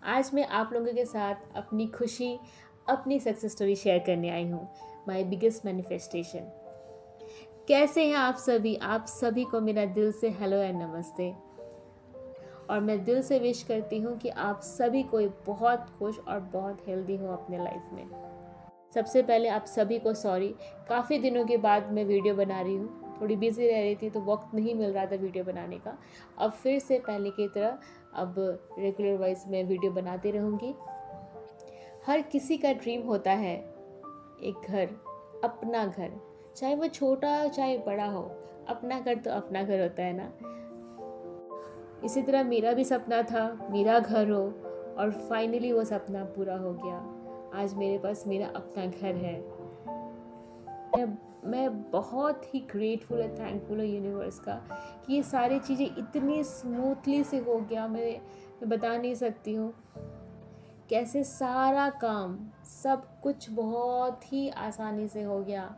आज मैं आप लोगों के साथ अपनी खुशी, अपनी सक्सेस स्टोरी शेयर करने आई हूँ। My biggest manifestation. कैसे हैं आप सभी? आप सभी को मेरा दिल से हेलो एंड नमस्ते। और मैं दिल से विश करती हूँ कि आप सभी कोई बहुत खुश और बहुत हेल्दी हो अपने लाइफ में। सबसे पहले आप सभी को सॉरी, काफ़ी दिनों के बाद मैं वीडियो बना रही हूँ। थोड़ी बिजी रह रही थी तो वक्त नहीं मिल रहा था वीडियो बनाने का। अब फिर से पहले की तरह अब रेगुलर वाइज मैं वीडियो बनाती रहूँगी। हर किसी का ड्रीम होता है एक घर, अपना घर, चाहे वो छोटा हो चाहे बड़ा हो। अपना घर तो अपना घर होता है ना। इसी तरह मेरा भी सपना था मेरा घर हो, और फाइनली वो सपना पूरा हो गया। आज मेरे पास मेरा अपना घर है। मैं बहुत ही ग्रेटफुल और थैंकफुल हूँ यूनिवर्स का कि ये सारी चीज़ें इतनी स्मूथली से हो गया। मैं बता नहीं सकती हूँ कैसे सारा काम, सब कुछ बहुत ही आसानी से हो गया।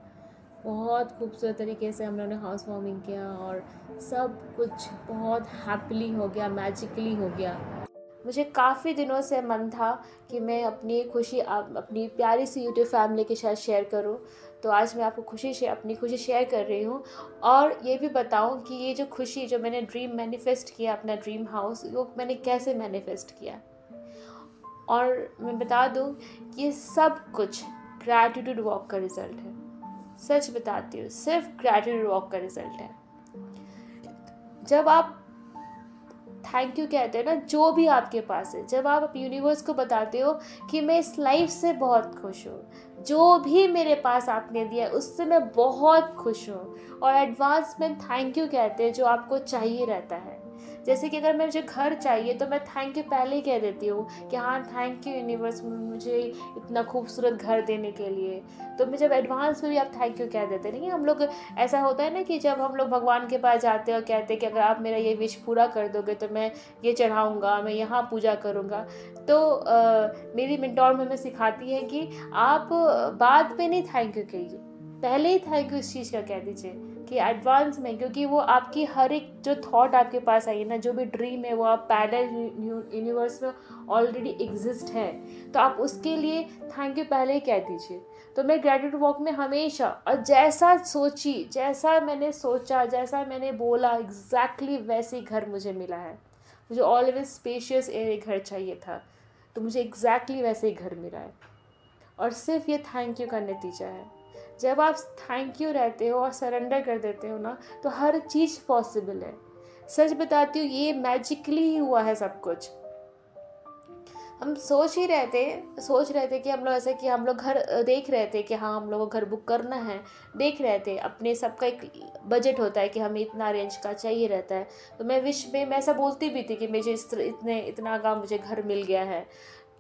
बहुत खूबसूरत तरीके से हम लोगों ने हाउस वार्मिंग किया और सब कुछ बहुत हैप्पीली हो गया, मैजिकली हो गया। मुझे काफ़ी दिनों से मन था कि मैं अपनी खुशी अपनी प्यारी सी यूट्यूब फैमिली के साथ शेयर करूं। तो आज मैं आपको अपनी खुशी शेयर कर रही हूं, और ये भी बताऊं कि ये जो खुशी, जो मैंने ड्रीम मैनिफेस्ट किया, अपना ड्रीम हाउस, वो मैंने कैसे मैनिफेस्ट किया। और मैं बता दूं कि ये सब कुछ ग्रैटिट्यूड वॉक का रिजल्ट है। सच बताती हूँ, सिर्फ ग्रैटिट्यूड वॉक का रिजल्ट है। जब आप थैंक यू कहते हैं ना, जो भी आपके पास है, जब आप यूनिवर्स को बताते हो कि मैं इस लाइफ से बहुत खुश हूँ, जो भी मेरे पास आपने दिया उससे मैं बहुत खुश हूँ, और एडवांस में थैंक यू कहते हैं जो आपको चाहिए रहता है। जैसे कि अगर मुझे घर चाहिए तो मैं थैंक यू पहले ही कह देती हूँ कि हाँ, थैंक यू यूनिवर्स मुझे इतना खूबसूरत घर देने के लिए। तो मैं जब एडवांस में भी आप थैंक यू कह देते हैं। लेकिन हम लोग, ऐसा होता है ना कि जब हम लोग भगवान के पास जाते हैं और कहते हैं कि अगर आप मेरा ये विश पूरा कर दोगे तो मैं ये चढ़ाऊँगा, मैं यहाँ पूजा करूँगा। तो मेरी मेंटोर हमें सिखाती है कि आप बाद में नहीं थैंक यू कीजिए, पहले ही थैंक यू इस चीज़ का कह दीजिए कि एडवांस में, क्योंकि वो आपकी हर एक जो थॉट आपके पास आई है ना, जो भी ड्रीम है, वो आप पैरेलल यूनिवर्स में ऑलरेडी एग्जिस्ट है। तो आप उसके लिए थैंक यू पहले ही कह दीजिए। तो मैं ग्रेटिट्यूड वॉक में हमेशा, और जैसा सोची, जैसा मैंने सोचा, जैसा मैंने बोला, एग्जैक्टली वैसे ही घर मुझे मिला है। मुझे ऑलवेज स्पेशियस एक घर चाहिए था, तो मुझे एग्जैक्टली वैसे ही घर मिला है। और सिर्फ ये थैंक यू का नतीजा है। जब आप थैंक यू रहते हो और सरेंडर कर देते हो ना, तो हर चीज़ पॉसिबल है। सच बताती हूँ, ये मैजिकली ही हुआ है सब कुछ। हम सोच रहे थे कि हम लोग ऐसे, कि हम लोग घर देख रहे थे कि हाँ, हम लोग को घर बुक करना है। देख रहे थे, अपने सबका एक बजट होता है कि हमें इतना रेंज का चाहिए रहता है। तो मैं मैं ऐसा बोलती भी थी कि मुझे इतना का मुझे घर मिल गया है।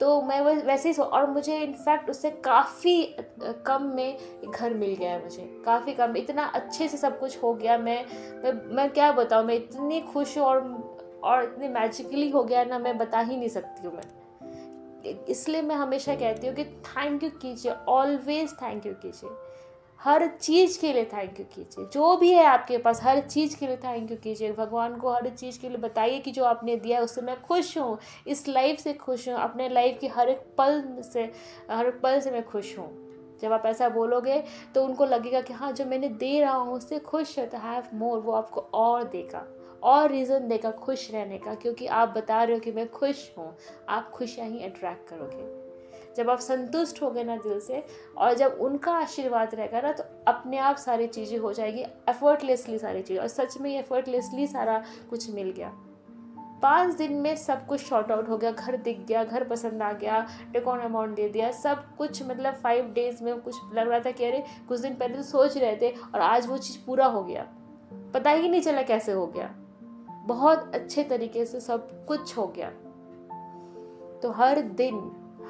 तो मैं वो वैसे ही और मुझे इनफैक्ट उससे काफ़ी कम में घर मिल गया है। मुझे काफ़ी कम, इतना अच्छे से सब कुछ हो गया। मैं क्या बताऊँ, मैं इतनी खुश हूँ, और इतनी मैजिकली हो गया ना, मैं बता ही नहीं सकती हूँ मैं। इसलिए मैं हमेशा कहती हूँ कि थैंक यू कीजिए, ऑलवेज थैंक यू कीजिए। हर चीज़ के लिए थैंक यू कीजिए, जो भी है आपके पास हर चीज़ के लिए थैंक यू कीजिए। भगवान को हर चीज़ के लिए बताइए कि जो आपने दिया है उससे मैं खुश हूँ, इस लाइफ से खुश हूँ, अपने लाइफ की हर एक पल से मैं खुश हूँ। जब आप ऐसा बोलोगे तो उनको लगेगा कि हाँ, जो मैंने दे रहा हूँ उससे खुश है, तो हैव मोर, वो आपको और देगा, और रीज़न देगा खुश रहने का, क्योंकि आप बता रहे हो कि मैं खुश हूँ। आप खुशियाँ ही अट्रैक्ट करोगे। जब आप संतुष्ट होगे ना दिल से, और जब उनका आशीर्वाद रहेगा ना, तो अपने आप सारी चीज़ें हो जाएगी, एफर्टलेसली सारी चीज़ें। और सच में एफर्टलेसली सारा कुछ मिल गया। 5 दिन में सब कुछ शॉर्ट आउट हो गया, घर दिख गया, घर पसंद आ गया, टेकॉन अमाउंट दे दिया, सब कुछ। मतलब 5 डेज में कुछ लग रहा था कि अरे कुछ दिन पहले तो सोच रहे थे, और आज वो चीज़ पूरा हो गया। पता ही नहीं चला कैसे हो गया। बहुत अच्छे तरीके से सब कुछ हो गया। तो हर दिन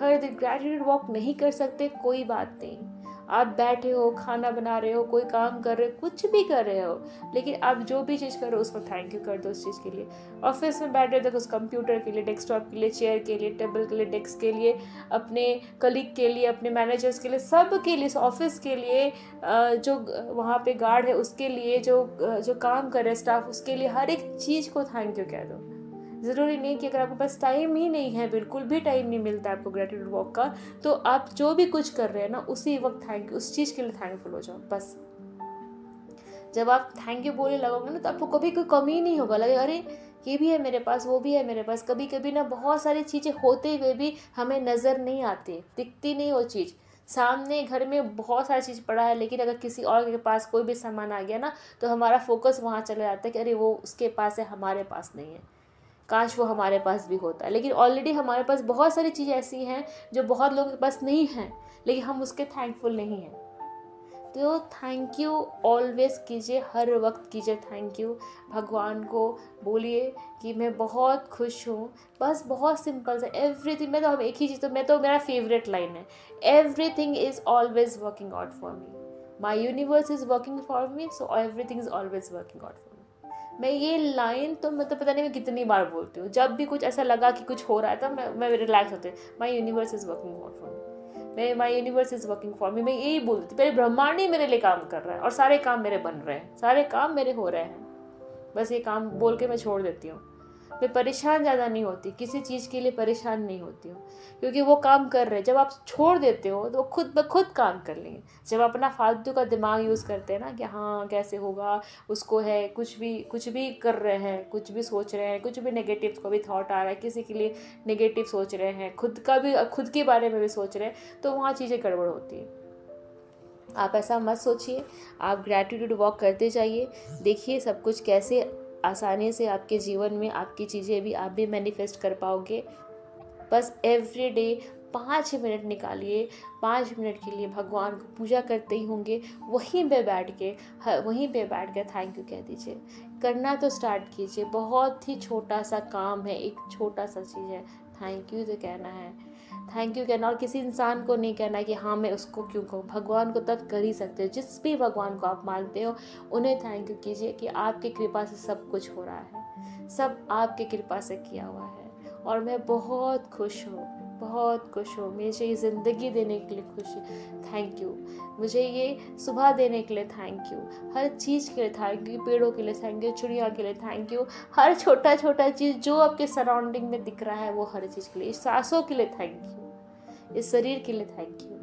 ग्रैटिट्यूड वॉक नहीं कर सकते, कोई बात नहीं। आप बैठे हो, खाना बना रहे हो, कोई काम कर रहे हो, कुछ भी कर रहे हो, लेकिन आप जो भी चीज़ कर रहे हो उसको थैंक यू कर दो उस चीज़ के लिए। ऑफिस में बैठे हो तो उस कंप्यूटर के लिए, डेस्कटॉप के लिए, चेयर के लिए, टेबल के लिए, डेस्क के लिए, अपने कलीग के लिए, अपने मैनेजर्स के लिए, सब के लिए, ऑफिस के लिए, जो वहाँ पे गार्ड है उसके लिए, जो काम कर रहे स्टाफ उसके लिए, हर एक चीज़ को थैंक यू कह दो। ज़रूरी नहीं कि अगर आपके पास टाइम ही नहीं है, बिल्कुल भी टाइम नहीं मिलता है आपको ग्रेटिट्यूड वॉक का, तो आप जो भी कुछ कर रहे हैं ना उसी वक्त थैंक यू, उस चीज़ के लिए थैंकफुल हो जाओ बस। जब आप थैंक यू बोलने लगोगे ना तो आपको कभी कोई कमी नहीं होगा, लगे अरे ये भी है मेरे पास, वो भी है मेरे पास। कभी कभी ना बहुत सारी चीज़ें होते हुए भी हमें नज़र नहीं आती, दिखती नहीं वो चीज़। सामने घर में बहुत सारी चीज़ पड़ा है, लेकिन अगर किसी और के पास कोई भी सामान आ गया ना तो हमारा फोकस वहाँ चला जाता है कि अरे वो उसके पास है, हमारे पास नहीं है, काश वो हमारे पास भी होता है। लेकिन ऑलरेडी हमारे पास बहुत सारी चीज़ें ऐसी हैं जो बहुत लोगों के पास नहीं हैं, लेकिन हम उसके थैंकफुल नहीं हैं। तो थैंक यू ऑलवेज कीजिए, हर वक्त कीजिए थैंक यू। भगवान को बोलिए कि मैं बहुत खुश हूँ, बस बहुत सिंपल सा एवरीथिंग। मैं तो हम एक ही चीज़, तो मेरा फेवरेट लाइन है, everything is always working out for me, my universe is working for me, so everything is always working out for me. मैं ये लाइन तो मतलब पता नहीं मैं कितनी बार बोलती हूँ, जब भी कुछ ऐसा लगा कि कुछ हो रहा है तब मैं रिलैक्स होती हूँ, my universe is working out for me, my universe is working for me. मैं यही बोलती थी, मेरे ब्रह्मांड ही मेरे लिए काम कर रहा है और सारे काम मेरे बन रहे हैं, सारे काम मेरे हो रहे हैं, बस ये काम बोल के मैं छोड़ देती हूँ। मैं परेशान ज़्यादा नहीं होती, किसी चीज़ के लिए परेशान नहीं होती हूँ, क्योंकि वो काम कर रहे हैं। जब आप छोड़ देते हो तो वो खुद ब खुद काम कर लेंगे। जब अपना फालतू का दिमाग यूज़ करते हैं ना कि हाँ कैसे होगा, उसको है कुछ भी कर रहे हैं, कुछ भी सोच रहे हैं, कुछ भी नेगेटिव को भी थॉट आ रहा है, किसी के लिए नेगेटिव सोच रहे हैं, खुद के बारे में भी सोच रहे हैं, तो वहाँ चीज़ें गड़बड़ होती है। आप ऐसा मत सोचिए, आप ग्रैटिट्यूड वॉक करते जाइए, देखिए सब कुछ कैसे आसानी से आपके जीवन में आपकी चीज़ें भी आप भी मैनिफेस्ट कर पाओगे। बस एवरी डे 5 मिनट निकालिए, 5 मिनट के लिए भगवान को पूजा करते ही होंगे, वहीं पे बैठ के थैंक यू कह दीजिए। करना तो स्टार्ट कीजिए, बहुत ही छोटा सा काम है, एक छोटा सा चीज़ है, थैंक यू तो कहना है, थैंक यू कहना। और किसी इंसान को नहीं कहना कि हाँ मैं उसको क्यों कहूँ, भगवान को तब कर ही सकते हो। जिस भी भगवान को आप मानते हो उन्हें थैंक यू कीजिए कि आपकी कृपा से सब कुछ हो रहा है, सब आपकी कृपा से किया हुआ है। और मैं बहुत खुश हूँ, बहुत खुश हूँ, मुझे ये ज़िंदगी देने के लिए खुशी, थैंक यू। मुझे ये सुबह देने के लिए थैंक यू, हर चीज़ के लिए थैंक यू, पेड़ों के लिए थैंक यू, चिड़िया के लिए थैंक यू, हर छोटा छोटा चीज़ जो आपके सराउंडिंग में दिख रहा है वो हर चीज़ के लिए, इस सांसों के लिए थैंक यू, इस शरीर के लिए थैंक यू।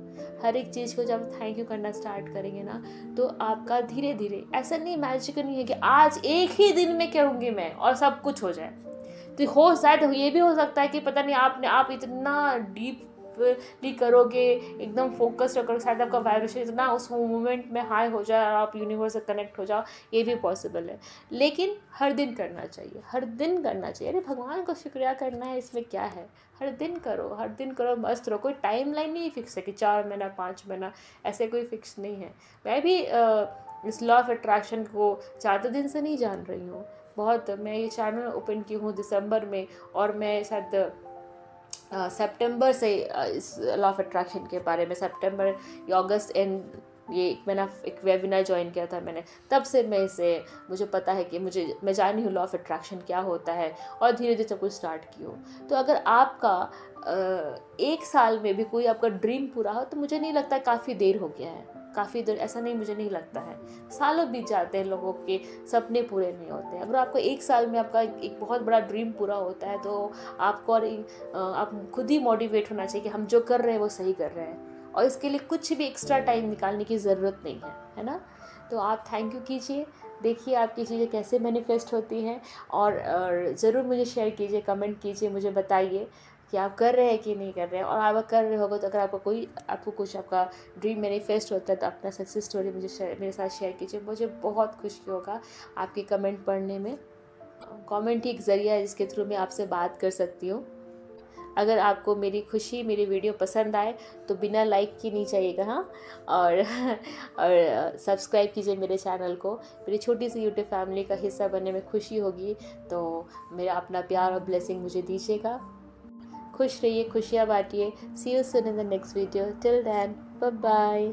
हर एक चीज़ को जब थैंक यू करना स्टार्ट करेंगे ना तो आपका धीरे धीरे, ऐसा नहीं मैजिक नहीं है कि आज एक ही दिन में करूँगी मैं और सब कुछ हो जाए। तो हो शायद ये भी हो सकता है कि पता नहीं आप इतना डीपली करोगे, एकदम फोकस्ड करोगे, शायद आपका वाइब्रेशन इतना उस मोमेंट में हाई हो जाए और आप यूनिवर्स से कनेक्ट हो जाओ, ये भी पॉसिबल है। लेकिन हर दिन करना चाहिए, हर दिन करना चाहिए। अरे भगवान को शुक्रिया करना है, इसमें क्या है, हर दिन करो, हर दिन करो, मस्त रहो। कोई टाइम लाइन नहीं फिक्स है कि 4 महीना 5 महीना, ऐसे कोई फिक्स नहीं है। मैं भी इस लॉ ऑफ अट्रैक्शन को ज़्यादा दिन से नहीं जान रही हूँ, बहुत। मैं ये चैनल ओपन की हूँ दिसंबर में, और मैं शायद सितंबर से इस लॉ ऑफ अट्रैक्शन के बारे में, सितंबर या अगस्त एंड ये एक वेबिनार ज्वाइन किया था मैंने, तब से मैं इसे, मुझे पता है कि मैं जानी हूँ लॉ ऑफ अट्रैक्शन क्या होता है, और धीरे धीरे सब कुछ स्टार्ट की हूँ। तो अगर आपका 1 साल में भी कोई आपका ड्रीम पूरा हो तो मुझे नहीं लगता काफ़ी देर हो गया है, काफ़ी देर ऐसा नहीं, मुझे नहीं लगता है। सालों बीत जाते हैं, लोगों के सपने पूरे नहीं होते। अगर आपको 1 साल में आपका एक बहुत बड़ा ड्रीम पूरा होता है तो आपको और आप खुद ही मोटिवेट होना चाहिए कि हम जो कर रहे हैं वो सही कर रहे हैं, और इसके लिए कुछ भी एक्स्ट्रा टाइम निकालने की ज़रूरत नहीं है ना। तो आप थैंक यू कीजिए, देखिए आपकी चीज़ें कैसे मैनिफेस्ट होती हैं, और ज़रूर मुझे शेयर कीजिए, कमेंट कीजिए, मुझे बताइए कि आप कर रहे हैं कि नहीं कर रहे हैं। और आप कर रहे होगा तो अगर आपको कुछ आपका ड्रीम मैनिफेस्ट होता है तो अपना सक्सेस स्टोरी मेरे साथ शेयर कीजिए, मुझे बहुत खुशी होगा आपके कमेंट पढ़ने में। कमेंट ही एक ज़रिया है जिसके थ्रू मैं आपसे बात कर सकती हूँ। अगर आपको मेरी वीडियो पसंद आए तो बिना लाइक के नहीं चाहिएगा, हाँ। और सब्सक्राइब कीजिए मेरे चैनल को, मेरी छोटी सी यूट्यूब फैमिली का हिस्सा बनने में खुशी होगी, तो मेरा अपना प्यार और ब्लेसिंग मुझे दीजिएगा। खुश रहिए, खुशियाँ बांटिए। See you soon in the next video. Till then, bye bye.